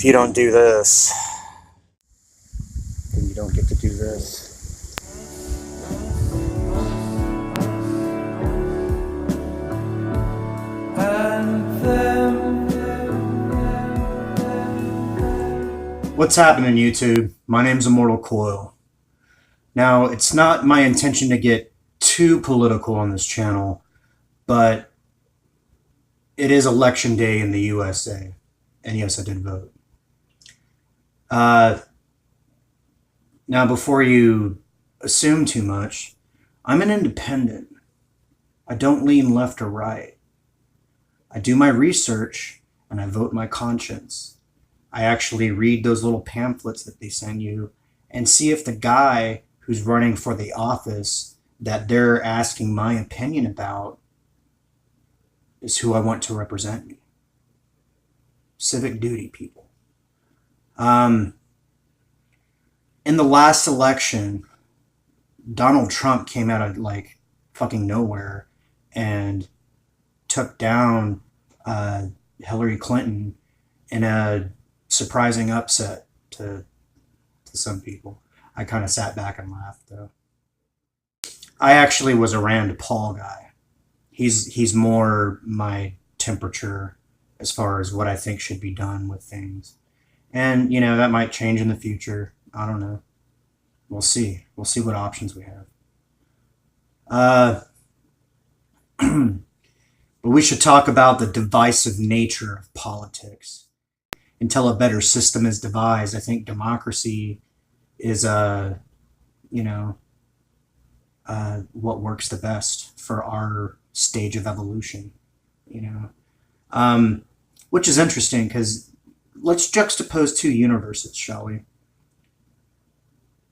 If you don't do this, then you don't get to do this. What's happening, YouTube? My name's Immortal Coil. Now, it's not my intention to get too political on this channel, but it is election day in the USA. And yes, I did vote. Now, before you assume too much, I'm an independent. I don't lean left or right. I do my research and I vote my conscience. I actually read those little pamphlets that they send you and see if the guy who's running for the office that they're asking my opinion about is who I want to represent me. Civic duty, people. In the last election, Donald Trump came out of like fucking nowhere and took down Hillary Clinton in a surprising upset to some people. I kind of sat back and laughed though. I actually was a Rand Paul guy. He's more my temperature as far as what I think should be done with things. And, you know, that might change in the future. I don't know. We'll see. We'll see what options we have. But we should talk about the divisive nature of politics. Until a better system is devised, I think democracy is, what works the best for our stage of evolution, which is interesting because let's juxtapose two universes, shall we?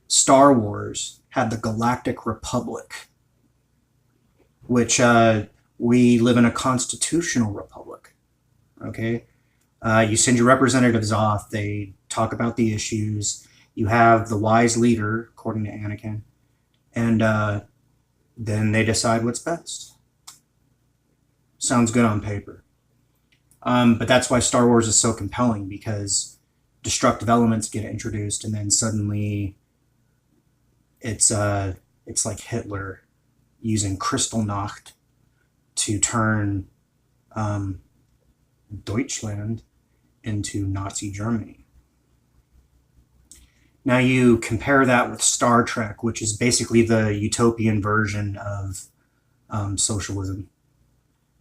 Star Wars had the Galactic Republic, which we live in a constitutional republic, okay? You send your representatives off, they talk about the issues, you have the wise leader, according to Anakin, and then they decide what's best. Sounds good on paper. But that's why Star Wars is so compelling, because destructive elements get introduced and then suddenly it's like Hitler using Kristallnacht to turn Deutschland into Nazi Germany. Now you compare that with Star Trek, which is basically the utopian version of socialism,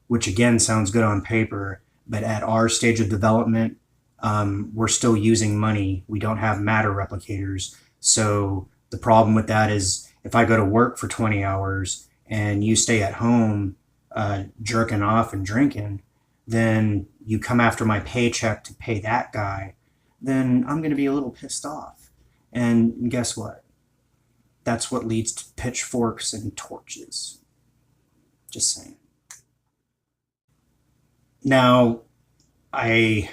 which again sounds good on paper, but at our stage of development, we're still using money. We don't have matter replicators. So the problem with that is if I go to work for 20 hours and you stay at home jerking off and drinking, then you come after my paycheck to pay that guy, then I'm going to be a little pissed off. And guess what? That's what leads to pitchforks and torches. Just saying. Now, I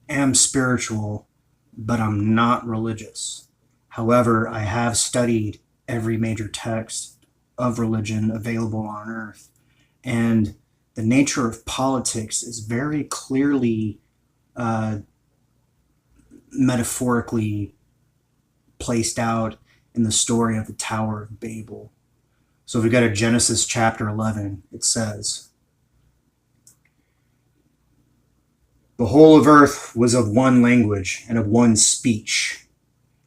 am spiritual, but I'm not religious. However, I have studied every major text of religion available on earth. And the nature of politics is very clearly metaphorically placed out in the story of the Tower of Babel. So if we go to Genesis chapter 11, it says, "The whole of earth was of one language and of one speech.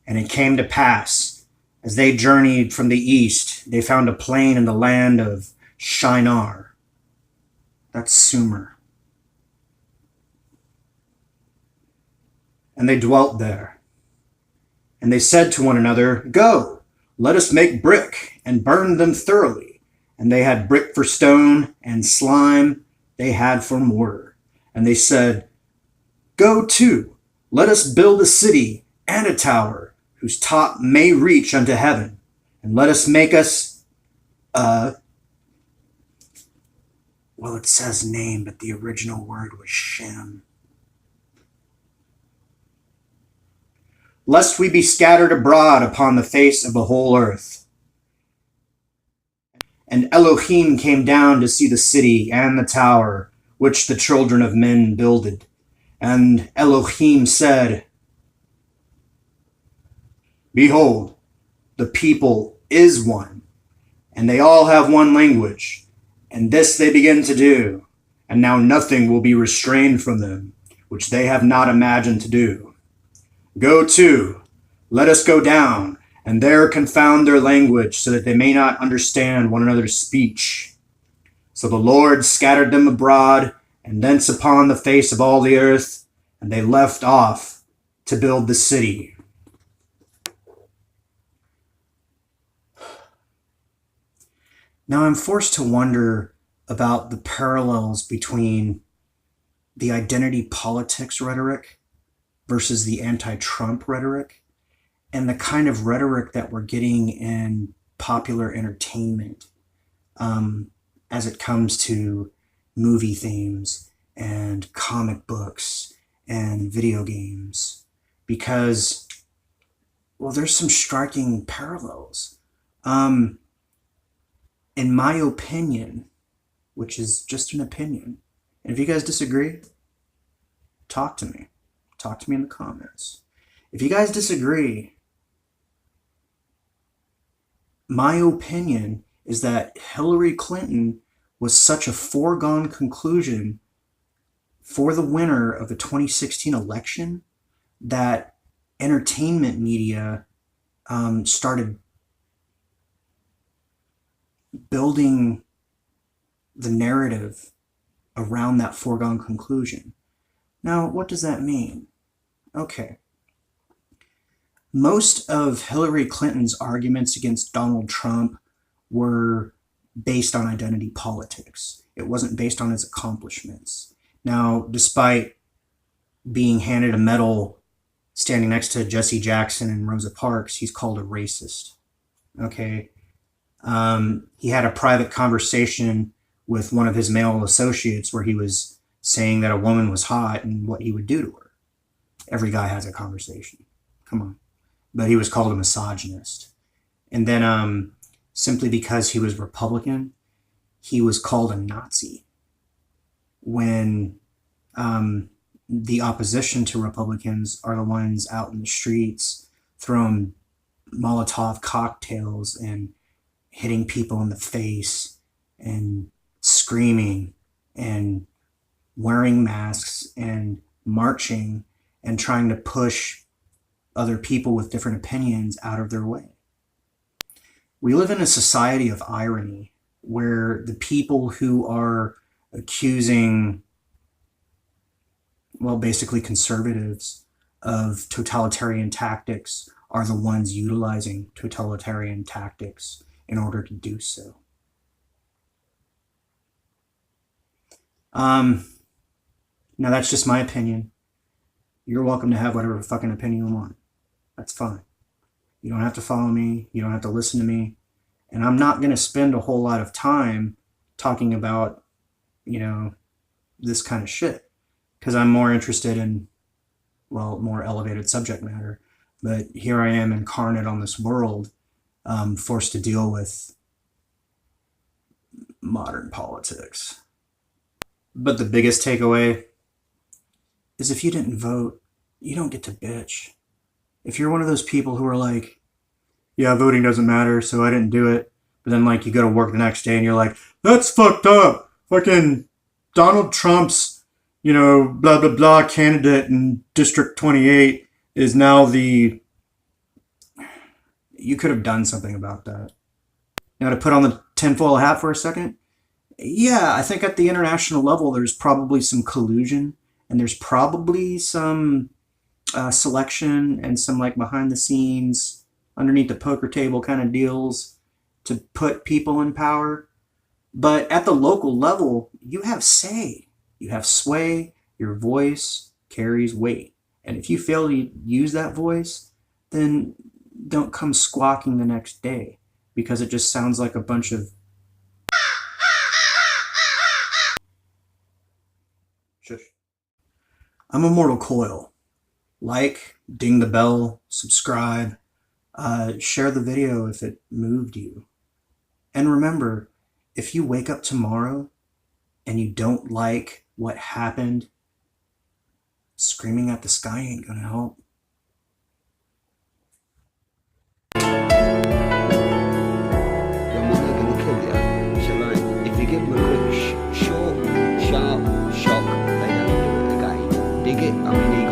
And it came to pass, as they journeyed from the east, they found a plain in the land of Shinar." That's Sumer. "And they dwelt there. And they said to one another, 'Go, let us make brick and burn them thoroughly.' And they had brick for stone, and slime they had for mortar. And they said, 'Go to, let us build a city and a tower, whose top may reach unto heaven. And let us make us well, it says name, but the original word was Shem. Lest we be scattered abroad upon the face of the whole earth.' And Elohim came down to see the city and the tower, which the children of men builded. And Elohim said, "Behold, the people is one, and they all have one language, and this they begin to do, and now nothing will be restrained from them, which they have not imagined to do. Go to, let us go down, and there confound their language, so that they may not understand one another's speech. So the Lord scattered them abroad, and thence upon the face of all the earth, and they left off to build the city." Now I'm forced to wonder about the parallels between the identity politics rhetoric versus the anti-Trump rhetoric, and the kind of rhetoric that we're getting in popular entertainment as it comes to movie themes and comic books and video games. Because, well, there's some striking parallels. In my opinion, which is just an opinion, and if you guys disagree, talk to me. Talk to me in the comments. If you guys disagree, my opinion is that Hillary Clinton was such a foregone conclusion for the winner of the 2016 election that entertainment media started building the narrative around that foregone conclusion. Now, what does that mean? Okay. Most of Hillary Clinton's arguments against Donald Trump were based on identity politics. It wasn't based on his accomplishments. Now, despite being handed a medal standing next to Jesse Jackson and Rosa Parks, he's called a racist. Okay. He had a private conversation with one of his male associates where he was saying that a woman was hot and what he would do to her. Every guy has a conversation. Come on. But he was called a misogynist. And then simply because he was Republican, he was called a Nazi. When the opposition to Republicans are the ones out in the streets throwing Molotov cocktails and hitting people in the face and screaming and wearing masks and marching and trying to push other people with different opinions out of their way. We live in a society of irony where the people who are accusing, well, basically conservatives of totalitarian tactics are the ones utilizing totalitarian tactics in order to do so. Now that's just my opinion. You're welcome to have whatever fucking opinion you want. That's fine. You don't have to follow me. You don't have to listen to me. And I'm not going to spend a whole lot of time talking about, this kind of shit. Because I'm more interested in, well, more elevated subject matter. But here I am incarnate on this world, forced to deal with modern politics. But the biggest takeaway is if you didn't vote, you don't get to bitch. If you're one of those people who are like, yeah, voting doesn't matter, so I didn't do it. But then, you go to work the next day and you're like, that's fucked up. Fucking Donald Trump's, blah, blah, blah candidate in District 28 is now the... You could have done something about that. Now, to put on the tinfoil hat for a second, yeah, I think at the international level, there's probably some collusion, and there's probably some selection and some behind the scenes, underneath the poker table kind of deals to put people in power. But at the local level, you have say, you have sway, your voice carries weight. And if you fail to use that voice, then don't come squawking the next day, because it just sounds like a bunch of shush. I'm Immortal Coil. Like, ding the bell, subscribe, share the video if it moved you. And remember, if you wake up tomorrow and you don't like what happened Screaming at the sky ain't gonna help. When they're gonna kill you, so like, if you give them a quick, short, sharp shock, they don't do it again. Dig it, I mean,